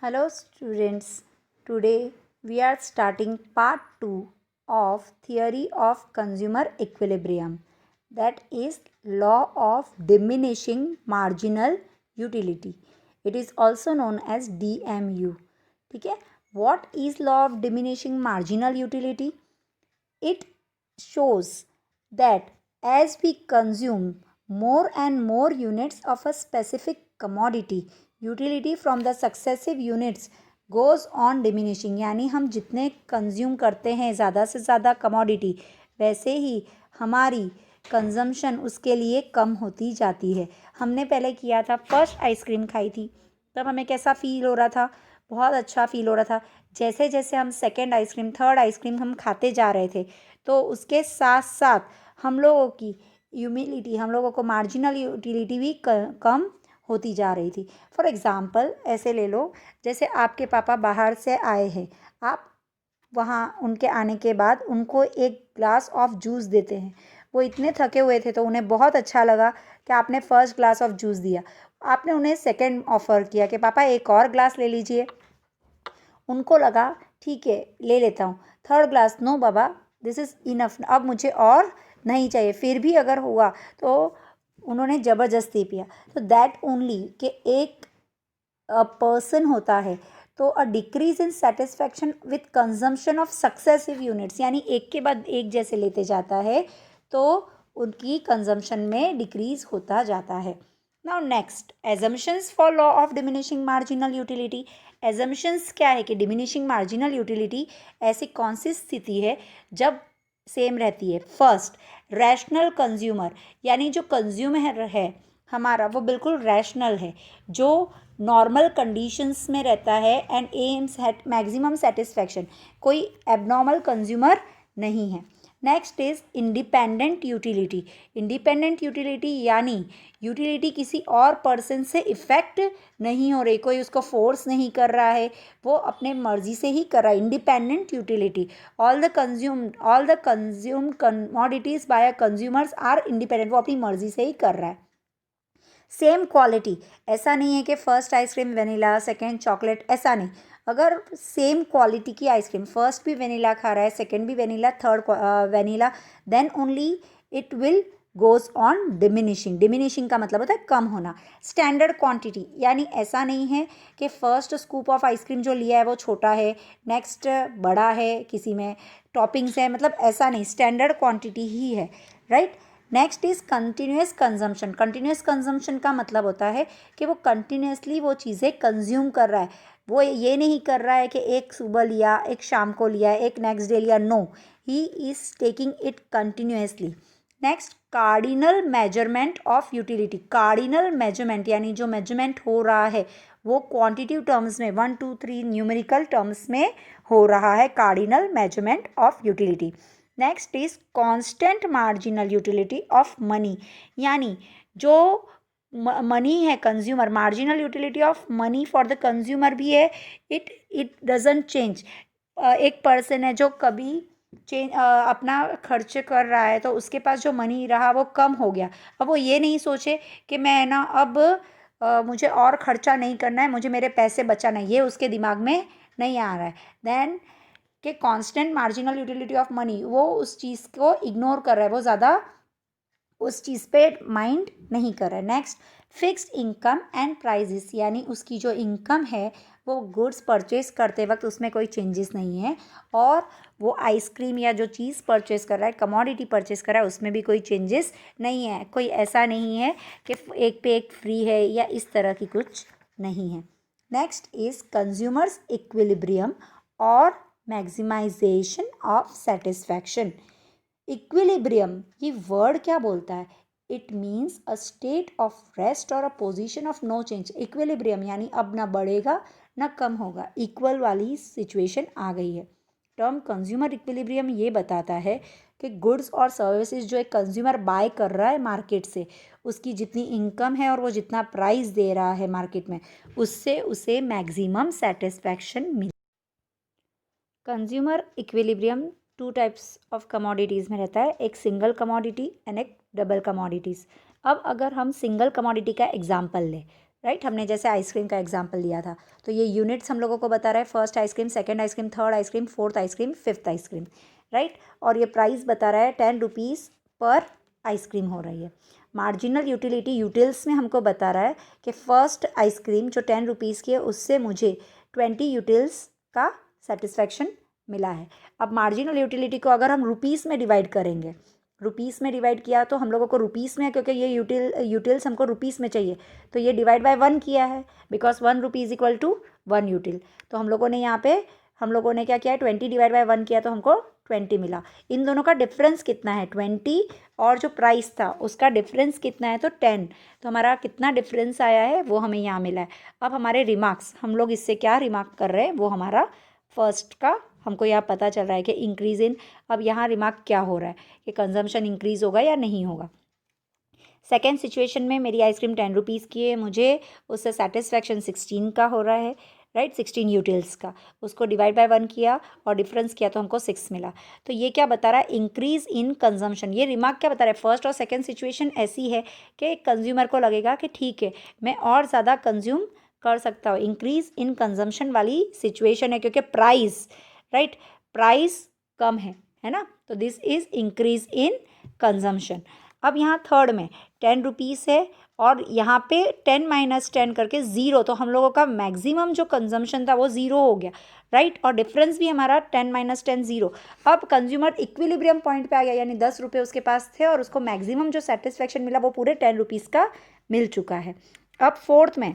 Hello students, today we are starting part 2 of theory of consumer equilibrium, that is law of diminishing marginal utility. It is also known as DMU. ठीक है, what is law of diminishing marginal utility? It shows that as we consume more and more units of a specific commodity, utility from the successive units goes on diminishing. यानी हम जितने consume करते हैं ज़्यादा से ज़्यादा कमोडिटी, वैसे ही हमारी कंजम्पशन उसके लिए कम होती जाती है. हमने पहले किया था, फर्स्ट आइसक्रीम खाई थी, तब हमें कैसा फील हो रहा था? बहुत अच्छा फील हो रहा था. जैसे जैसे हम सेकेंड आइसक्रीम, थर्ड आइसक्रीम हम खाते जा रहे थे, तो उसके साथ साथ हम लोगों की ह्यूमिलिटी, हम लोगों को मार्जिनल यूटिलिटी भी कम होती जा रही थी. फॉर एग्ज़ाम्पल ऐसे ले लो, जैसे आपके पापा बाहर से आए हैं, आप वहाँ उनके आने के बाद उनको एक ग्लास ऑफ जूस देते हैं. वो इतने थके हुए थे तो उन्हें बहुत अच्छा लगा कि आपने फर्स्ट ग्लास ऑफ जूस दिया. आपने उन्हें सेकेंड ऑफ़र किया कि पापा एक और ग्लास ले लीजिए. उनको लगा ठीक है ले लेता हूँ. थर्ड ग्लास, नो बाबा दिस इज़ इनफ, अब मुझे और नहीं चाहिए. फिर भी अगर हुआ तो उन्होंने ज़बरदस्ती पिया. तो दैट ओनली कि एक पर्सन होता है, तो a decrease in satisfaction with consumption of successive units, यानी एक के बाद एक जैसे लेते जाता है तो उनकी कंजम्पशन में डिक्रीज होता जाता है. Now next, assumptions for law of diminishing marginal utility. Assumptions क्या है कि डिमिनिशिंग मार्जिनल यूटिलिटी ऐसी कौन सी स्थिति है जब सेम रहती है? फर्स्ट, रैशनल कंज्यूमर, यानी जो कंज्यूमर है हमारा वो बिल्कुल रैशनल है, जो नॉर्मल कंडीशंस में रहता है and aims at maximum satisfaction, कोई एबनॉर्मल कंज्यूमर नहीं है. Next is independent utility. Independent utility यानी यूटिलिटी किसी और पर्सन से इफ़ेक्ट नहीं हो रही, कोई उसको फोर्स नहीं कर रहा है, वो अपने मर्जी से ही कर रहा है. Independent utility, all the consumed commodities by consumers are independent, वो अपनी मर्जी से ही कर रहा है. सेम क्वालिटी, ऐसा नहीं है कि first ice cream vanilla, second chocolate, ऐसा नहीं. अगर सेम क्वालिटी की आइसक्रीम, फर्स्ट भी वेनिला खा रहा है, सेकेंड भी vanilla, third vanilla, then only it will goes on diminishing. Diminishing का मतलब होता है कम होना. स्टैंडर्ड क्वांटिटी, यानी ऐसा नहीं है कि फ़र्स्ट स्कूप ऑफ आइसक्रीम जो लिया है वो छोटा है, नेक्स्ट बड़ा है, किसी में टॉपिंग्स है, मतलब ऐसा नहीं, स्टैंडर्ड क्वांटिटी ही है. Right. Next is continuous consumption. Continuous consumption का मतलब होता है कि वो कंटिन्यूसली वो चीज़ें कंज्यूम कर रहा है. वो ये नहीं कर रहा है कि एक सुबह लिया, एक शाम को लिया, एक नेक्स्ट डे लिया. No, he is taking it continuously. Next, cardinal measurement of utility. Cardinal measurement यानी जो मेजरमेंट हो रहा है वो क्वांटिटिव टर्म्स में, 1 2 3 न्यूमेरिकल टर्म्स में हो रहा है. Cardinal measurement of utility. Next is constant marginal utility of money, यानी जो मनी है consumer, marginal utility of money for the consumer भी है. It doesn't change. एक पर्सन है जो कभी अपना खर्च कर रहा है तो उसके पास जो मनी रहा वो कम हो गया. अब वो ये नहीं सोचे कि मैं ना अब मुझे और खर्चा नहीं करना है, मुझे मेरे पैसे बचाना है, ये उसके दिमाग में नहीं आ रहा है. देन कि constant marginal utility of money, वो उस चीज़ को इग्नोर कर रहा है, वो ज़्यादा उस चीज़ पे माइंड नहीं कर रहा है. Next, fixed income and prices, यानी उसकी जो इनकम है वो गुड्स परचेज करते वक्त उसमें कोई चेंजेस नहीं है, और वो आइसक्रीम या जो चीज़ परचेज कर रहा है, कमोडिटी परचेज कर रहा है, उसमें भी कोई चेंजेस नहीं है. कोई ऐसा नहीं है कि एक पे एक फ्री है या इस तरह की कुछ नहीं है. नेक्स्ट इज़ कंज्यूमर्स इक्विलिब्रियम और मैक्सिमाइजेशन ऑफ सेटिस्फैक्शन. इक्विलिब्रियम, ये वर्ड क्या बोलता है? It means a state of rest और a position of no change. Equilibrium यानी अब ना बढ़ेगा ना कम होगा, इक्वल वाली सिचुएशन आ गई है. टर्म कंज्यूमर इक्विलिब्रियम ये बताता है कि गुड्स और सर्विसेज जो एक कंज्यूमर बाय कर रहा है मार्केट से, उसकी जितनी इनकम है और वो जितना प्राइस दे रहा है मार्केट में, उससे उसे मैक्सिमम सेटिस्फैक्शन मिले. Consumer equilibrium 2 types of commodities में रहता है, एक सिंगल कमोडिटी एंड एक डबल कमोडिटीज़. अब अगर हम सिंगल कमोडिटी का एग्जांपल लें, राइट। हमने जैसे आइसक्रीम का एग्जाम्पल लिया था, तो ये यूनिट्स हम लोगों को बता रहा है, first ice cream, second ice cream, third ice cream, fourth ice cream, fifth ice cream, right. और ये प्राइस बता रहा है 10 रुपीज़ पर आइसक्रीम हो रही है। मार्जिनल यूटिलिटी यूटिल्स में हमको बता रहा है कि फ़र्स्ट आइसक्रीम जो 10 रुपीज़ की है उससे मुझे 20 यूटिल्स का सेटिस्फैक्शन मिला है। अब मार्जिनल यूटिलिटी को अगर हम रुपीज़ में डिवाइड करेंगे, रुपीज़ में डिवाइड किया तो हम लोगों को रुपीज़ में, क्योंकि ये यूटिल्स हमको रुपीज़ में चाहिए, तो ये डिवाइड बाय 1 किया है, because 1 rupees equal to 1 util. तो हम लोगों ने यहाँ पे क्या किया है, 20 डिवाइड बाय 1 किया तो हमको 20 मिला। इन दोनों का डिफरेंस कितना है, 20 और जो प्राइस था उसका डिफरेंस कितना है, तो 10। तो हमारा कितना डिफरेंस आया है वो हमें यहाँ मिला है। अब हमारे रिमार्क्स, हम लोग इससे क्या रिमार्क कर रहे हैं वो हमारा फर्स्ट का हमको यहाँ पता चल रहा है कि इंक्रीज़ इन। अब यहाँ रिमार्क क्या हो रहा है कि कंजम्पशन इंक्रीज़ होगा या नहीं होगा। सेकेंड सिचुएशन में मेरी आइसक्रीम 10 रुपीज़ की है, मुझे उससे सेटिस्फैक्शन 16 का हो रहा है, राइट, 16 यूटिल्स का। उसको डिवाइड बाय 1 किया और डिफरेंस किया तो हमको 6 मिला। तो ये क्या बता रहा है, इंक्रीज़ इन कंजम्पशन। ये रिमार्क क्या बता रहा है, फर्स्ट और सेकेंड सिचुएशन ऐसी है कि कंज्यूमर को लगेगा कि ठीक है मैं और ज़्यादा कंज्यूम कर सकता हूँ। इंक्रीज़ इन कंजम्पशन वाली सिचुएशन है क्योंकि प्राइस, राइट, प्राइस कम है ना, तो this is increase in consumption. अब यहाँ थर्ड में 10 रुपीज़ है और यहाँ पे 10 माइनस 10 करके 0, तो हम लोगों का मैक्सिमम जो कंजम्पशन था वो 0 हो गया, राइट। और डिफरेंस भी हमारा 10 माइनस 10 0। अब कंज्यूमर इक्विलिब्रियम पॉइंट पे आ गया, यानी 10 रुपये उसके पास थे और उसको मैक्सिमम जो सेटिस्फैक्शन मिला वो पूरे 10 रुपीज़ का मिल चुका है। अब फोर्थ में,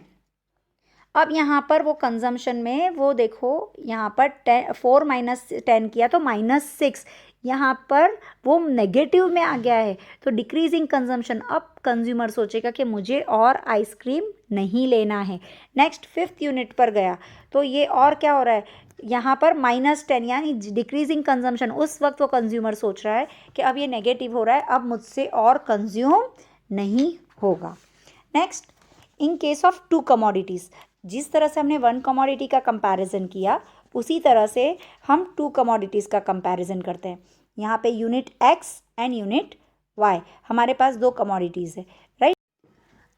अब यहाँ पर वो कंजम्पशन में वो देखो यहाँ पर 4 माइनस 10 किया तो -6, यहाँ पर वो नेगेटिव में आ गया है, तो डिक्रीजिंग कंजम्पशन। अब कंज्यूमर सोचेगा कि मुझे और आइसक्रीम नहीं लेना है। नेक्स्ट फिफ्थ यूनिट पर गया तो ये और क्या हो रहा है, यहाँ पर -10 यानी डिक्रीजिंग कंजम्पशन। उस वक्त वो कंज्यूमर सोच रहा है कि अब ये नेगेटिव हो रहा है, अब मुझसे और कंज्यूम नहीं होगा। Next, in case of 2 commodities, जिस तरह से हमने 1 कमोडिटी का कंपैरिजन किया उसी तरह से हम 2 कमोडिटीज़ का कंपैरिजन करते हैं। यहाँ पे unit X and unit Y, हमारे पास 2 कमोडिटीज़ है, राइट।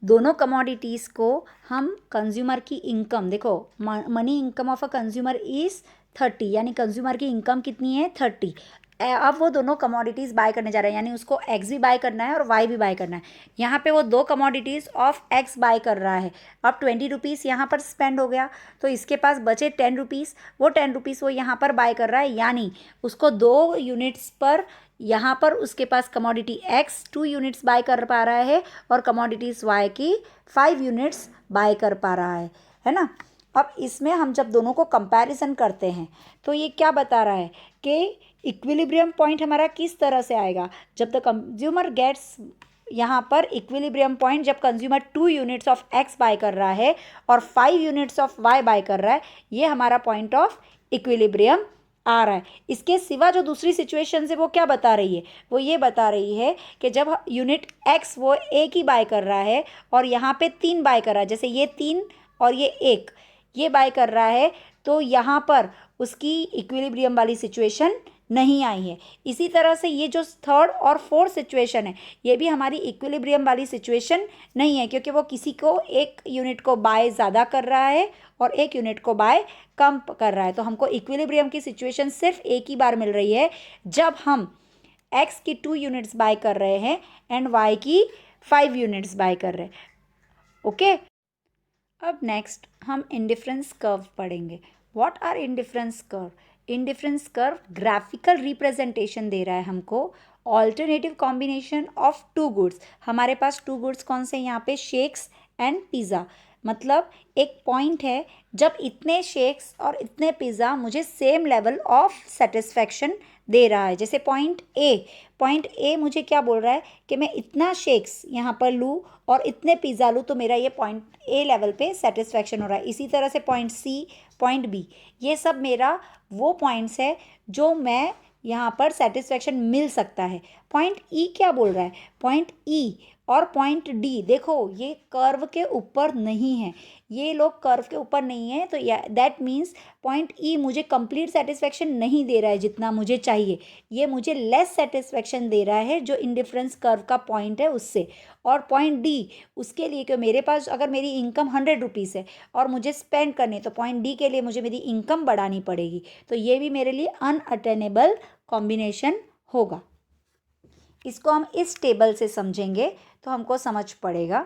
दोनों कमोडिटीज़ को हम कंज्यूमर की इनकम, देखो money income of a consumer is 30, यानी कंज्यूमर की इनकम कितनी है 30। अब वो दोनों कमोडिटीज़ बाय करने जा रहे हैं, यानी उसको एक्स भी बाय करना है और वाई भी बाय करना है। यहाँ पे वो 2 कमोडिटीज़ ऑफ एक्स बाय कर रहा है। अब 20 रुपीज़ यहाँ पर स्पेंड हो गया तो इसके पास बचे 10 रुपीज़, वो 10 रुपीज़ वो यहाँ पर बाय कर रहा है, यानी उसको 2 यूनिट्स पर यहाँ पर उसके पास कमोडिटी एक्स 2 यूनिट्स बाय कर पा रहा है और कमोडिटीज़ वाई की 5 यूनिट्स बाय कर पा रहा है ना। अब इसमें हम जब दोनों को कंपैरिजन करते हैं तो ये क्या बता रहा है कि इक्विलिब्रियम पॉइंट हमारा किस तरह से आएगा, जब द कंज्यूमर गेट्स, यहाँ पर इक्विलिब्रियम पॉइंट जब consumer 2 units of X buy कर रहा है और 5 यूनिट्स ऑफ वाई बाय कर रहा है, ये हमारा पॉइंट ऑफ इक्विलिब्रियम आ रहा है। इसके सिवा जो दूसरी सिचुएशन है वो क्या बता रही है, वो ये बता रही है कि जब यूनिट एक्स वो एक ही बाय कर रहा है और यहाँ पे 3 बाय कर रहा है, जैसे ये 3 और ये 1 ये बाय कर रहा है, तो यहाँ पर उसकी इक्विलिब्रियम वाली सिचुएशन नहीं आई है। इसी तरह से ये जो थर्ड और फोर्थ सिचुएशन है ये भी हमारी इक्विलिब्रियम वाली सिचुएशन नहीं है, क्योंकि वो किसी को एक यूनिट को बाय ज़्यादा कर रहा है और एक यूनिट को बाय कम कर रहा है। तो हमको इक्विलिब्रियम की सिचुएशन सिर्फ एक ही बार मिल रही है जब हम एक्स की 2 यूनिट्स बाय कर रहे हैं एंड वाई की 5 यूनिट्स बाय कर रहे हैं। ओके, अब नेक्स्ट हम इंडिफरेंस कर्व पढ़ेंगे। What are indifference curve? Indifference curve graphical representation दे रहा है हमको ऑल्टरनेटिव कॉम्बिनेशन ऑफ 2 गुड्स। हमारे पास 2 गुड्स कौन से यहाँ पे, शेक्स एंड पिज़्ज़ा। मतलब एक पॉइंट है जब इतने शेक्स और इतने पिज़्ज़ा मुझे सेम लेवल ऑफ सेटिस्फैक्शन दे रहा है। जैसे पॉइंट ए मुझे क्या बोल रहा है कि मैं इतना शेक्स यहाँ पर लूँ और इतने पिज़्ज़ा लूँ तो मेरा ये पॉइंट ए लेवल पे सेटिस्फैक्शन हो रहा है। इसी तरह से पॉइंट सी, पॉइंट बी, ये सब मेरा वो पॉइंट्स है जो मैं यहाँ पर सेटिस्फैक्शन मिल सकता है। पॉइंट ई क्या बोल रहा है, पॉइंट ई और पॉइंट डी, देखो ये कर्व के ऊपर नहीं है, ये लोग कर्व के ऊपर नहीं है, तो दैट मीन्स पॉइंट ई मुझे कंप्लीट सेटिस्फेक्शन नहीं दे रहा है जितना मुझे चाहिए, ये मुझे लेस सेटिस्फेक्शन दे रहा है जो इंडिफरेंस कर्व का पॉइंट है उससे। और पॉइंट डी, उसके लिए कि मेरे पास अगर मेरी इनकम 100 रुपीज़ है और मुझे स्पेंड करनी है, तो पॉइंट डी के लिए मुझे मेरी इनकम बढ़ानी पड़ेगी, तो ये भी मेरे लिए अनअटेनेबल कॉम्बिनेशन होगा। इसको हम इस टेबल से समझेंगे तो हमको समझ पड़ेगा,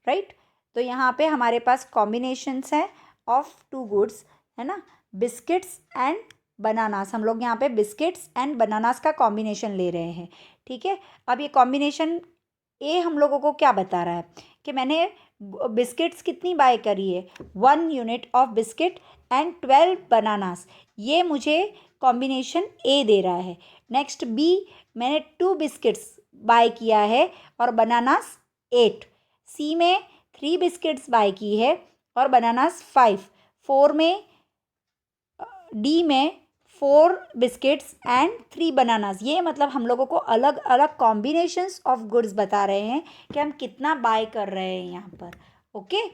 राइट। तो यहाँ पे हमारे पास कॉम्बिनेशंस हैं ऑफ टू गुड्स, है ना, बिस्किट्स एंड बनानास। हम लोग यहाँ पे बिस्किट्स एंड बनानास का कॉम्बिनेशन ले रहे हैं, ठीक है। अब ये कॉम्बिनेशन ए हम लोगों को क्या बता रहा है कि मैंने बिस्किट्स कितनी बाय करी है, 1 unit of biscuit and 12 bananas, ये मुझे कॉम्बिनेशन ए दे रहा है। नेक्स्ट बी, मैंने 2 बिस्किट्स बाय किया है और बनानास 8। सी में 3 बिस्किट्स बाय की है और बनानास 5। 4 में, डी में 4 बिस्किट्स एंड 3 बनानास। ये मतलब हम लोगों को अलग अलग कॉम्बिनेशंस ऑफ गुड्स बता रहे हैं कि हम कितना बाय कर रहे हैं यहाँ पर, okay.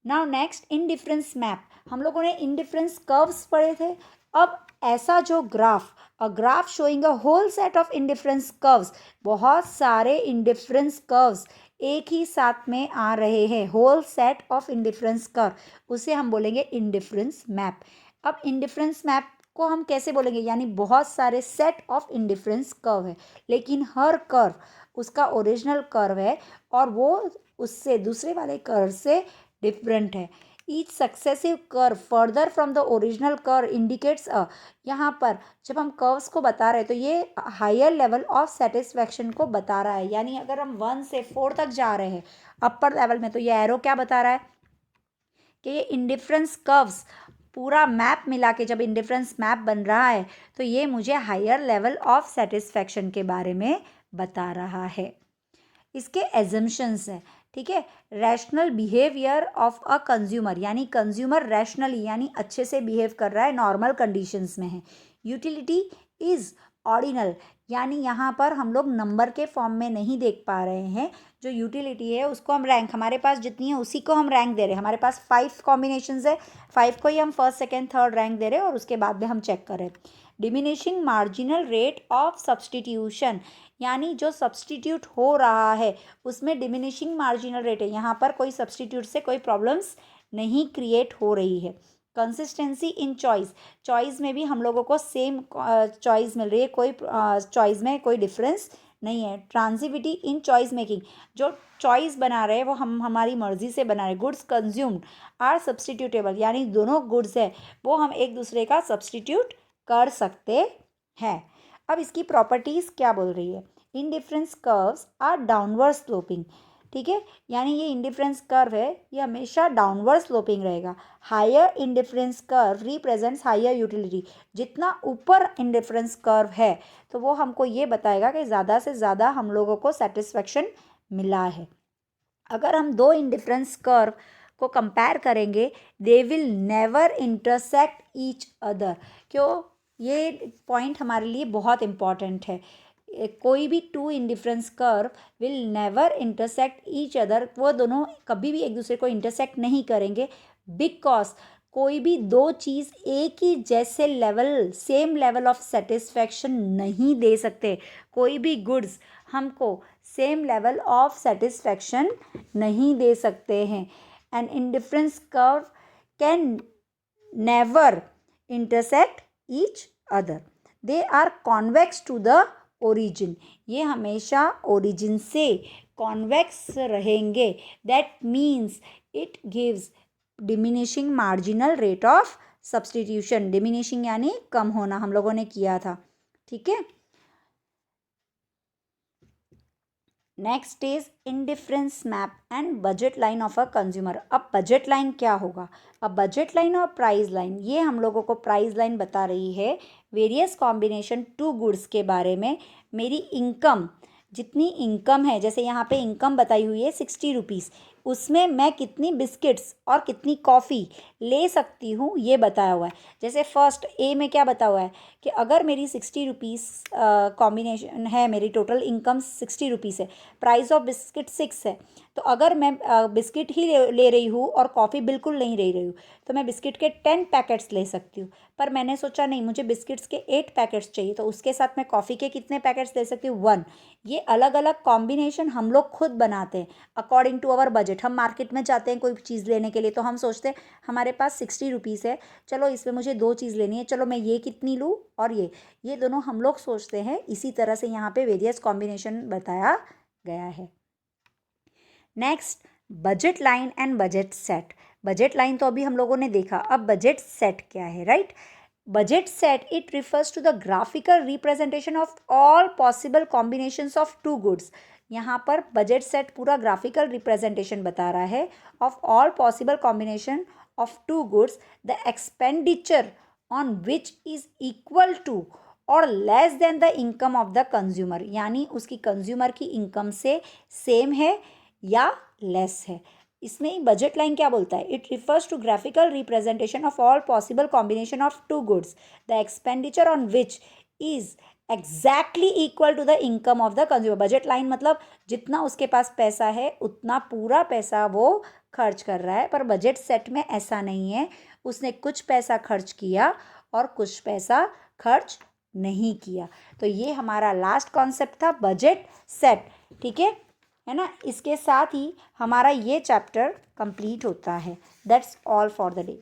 Now next, indifference map. हम लोगों ने इनडिफरेंस कर्व्स पढ़े थे। अब ऐसा जो graph, a graph showing a whole set of indifference curves, बहुत सारे इनडिफरेंस कर्व्स एक ही साथ में आ रहे हैं, whole set of indifference curve, उसे हम बोलेंगे इनडिफरेंस मैप। अब इनडिफरेंस मैप को हम कैसे बोलेंगे, यानी बहुत सारे सेट ऑफ इनडिफरेंस कर्व है, लेकिन हर कर्व उसका ओरिजिनल कर्व है और वो उससे दूसरे वाले कर्व से डिफरेंट है। Each successive curve further from the original curve indicates a, यहाँ पर जब हम कर्व्स को बता रहे हैं तो ये हायर लेवल ऑफ सेटिस्फैक्शन को बता रहा है, यानी अगर हम 1 से 4 तक जा रहे हैं अपर लेवल में, तो ये एरो क्या बता रहा है कि ये इंडिफरेंस कर्व्स पूरा मैप मिला के जब इंडिफरेंस मैप बन रहा है तो ये मुझे हायर लेवल ऑफ सेटिस्फैक्शन के बारे में बता रहा है। इसके एजम्पशंस हैं, ठीक है। Rational behaviour of a consumer, यानी कंज्यूमर रैशनली यानी अच्छे से बिहेव कर रहा है, नॉर्मल कंडीशंस में है। यूटिलिटी इज़ ऑर्डिनल, यानी यहाँ पर हम लोग नंबर के फॉर्म में नहीं देख पा रहे हैं, जो यूटिलिटी है उसको हम रैंक, हमारे पास जितनी है उसी को हम रैंक दे रहे हैं। हमारे पास 5 कॉम्बिनेशंस है, 5 को ही हम फर्स्ट सेकेंड थर्ड रैंक दे रहे हैं और उसके बाद में हम चेक कर रहे हैं। Diminishing marginal rate of substitution, यानी जो सब्सटीट्यूट हो रहा है उसमें डिमिनिशिंग मार्जिनल रेट है, यहाँ पर कोई सब्सटीट्यूट से कोई प्रॉब्लम्स नहीं क्रिएट हो रही है। कंसिस्टेंसी इन चॉइस, चॉइस में भी हम लोगों को सेम चॉइस मिल रही है, कोई चॉइस में कोई डिफरेंस नहीं है। ट्रांजिविटी इन चॉइस मेकिंग, जो चॉइस बना रहे हैं वो हम हमारी मर्जी से बना रहे हैं। गुड्स कंज्यूम्ड आर सब्सटीट्यूटेबल, यानी दोनों गुड्स है वो हम एक दूसरे का सब्सटीट्यूट कर सकते हैं। अब इसकी प्रॉपर्टीज़ क्या बोल रही है, indifference curves are downward sloping, ठीक है, यानी ये इंडिफरेंस कर्व है ये हमेशा डाउनवर्ड स्लोपिंग रहेगा। Higher indifference curve represents higher utility, जितना ऊपर इंडिफरेंस कर्व है तो वो हमको ये बताएगा कि ज़्यादा से ज़्यादा हम लोगों को सेटिस्फेक्शन मिला है। अगर हम दो इंडिफरेंस कर्व को कंपेयर करेंगे, they will never intersect each other. क्यों, ये पॉइंट हमारे लिए बहुत इम्पॉर्टेंट है। कोई भी 2 indifference curve will never intersect each other, वो दोनों कभी भी एक दूसरे को इंटरसेक्ट नहीं करेंगे, बिकॉज कोई भी दो चीज़ एक ही जैसे level, same level of satisfaction नहीं दे सकते। कोई भी गुड्स हमको सेम लेवल ऑफ सेटिस्फैक्शन नहीं दे सकते हैं। And indifference curve can never intersect each other, they are convex to the origin, ये हमेशा ओरिजिन से कॉन्वेक्स रहेंगे। That means it gives diminishing marginal rate of substitution, diminishing यानी कम होना हम लोगों ने किया था, ठीक है। Next is indifference map and budget line of a consumer. अब बजट लाइन क्या होगा, अब बजट लाइन और प्राइस लाइन, ये हम लोगों को प्राइस लाइन बता रही है वेरियस कॉम्बिनेशन 2 गुड्स के बारे में। मेरी इनकम, जितनी इनकम है, जैसे यहाँ पे इनकम बताई हुई है 60 रुपीज़, उसमें मैं कितनी बिस्किट्स और कितनी कॉफ़ी ले सकती हूँ ये बताया हुआ है। जैसे फर्स्ट ए में क्या बताया हुआ है कि अगर मेरी 60 रुपीज़ कॉम्बिनेशन है, मेरी टोटल इनकम 60 रुपीज़ है, प्राइस ऑफ बिस्किट 6 है, तो अगर मैं बिस्किट ही ले रही हूँ और कॉफ़ी बिल्कुल नहीं ले रही हूँ तो मैं बिस्किट के 10 पैकेट्स ले सकती हूँ। पर मैंने सोचा नहीं, मुझे बिस्किट्स के 8 पैकेट्स चाहिए, तो उसके साथ मैं कॉफ़ी के कितने पैकेट्स ले सकती हूँ? 1। ये अलग अलग कॉम्बिनेशन हम लोग खुद बनाते हैं अकॉर्डिंग टू अवर बजट। हम मार्केट में जाते हैं कोई चीज़ लेने के लिए, तो हम सोचते हैं हमारे पास 60 रुपीज़ है, चलो इसमें मुझे 2 चीज़ लेनी है, चलो मैं ये कितनी लूँ और ये दोनों हम लोग सोचते हैं। इसी तरह से यहाँ पे वेरियस कॉम्बिनेशन बताया गया है। Next, budget line and budget set. Budget line तो अभी हम लोगों ने देखा, अब बजट सेट क्या है, right? Budget set, it refers to the graphical representation of all possible combinations of two goods. यहाँ पर बजट सेट पूरा ग्राफिकल रिप्रेजेंटेशन बता रहा है of all possible combination of two goods, the expenditure on which is equal to और less than the income of the consumer, यानी उसकी consumer की इनकम से सेम है या लेस है। इसमें बजट लाइन क्या बोलता है? It refers to graphical representation of all possible combination of two goods, the expenditure on which is exactly equal to the income of the consumer. Budget line मतलब जितना उसके पास पैसा है उतना पूरा पैसा वो खर्च कर रहा है, पर बजट सेट में ऐसा नहीं है, उसने कुछ पैसा खर्च किया और कुछ पैसा खर्च नहीं किया। तो ये हमारा लास्ट कॉन्सेप्ट था, बजट सेट। ठीक है ना? इसके साथ ही हमारा ये चैप्टर कंप्लीट होता है। That's all for the day.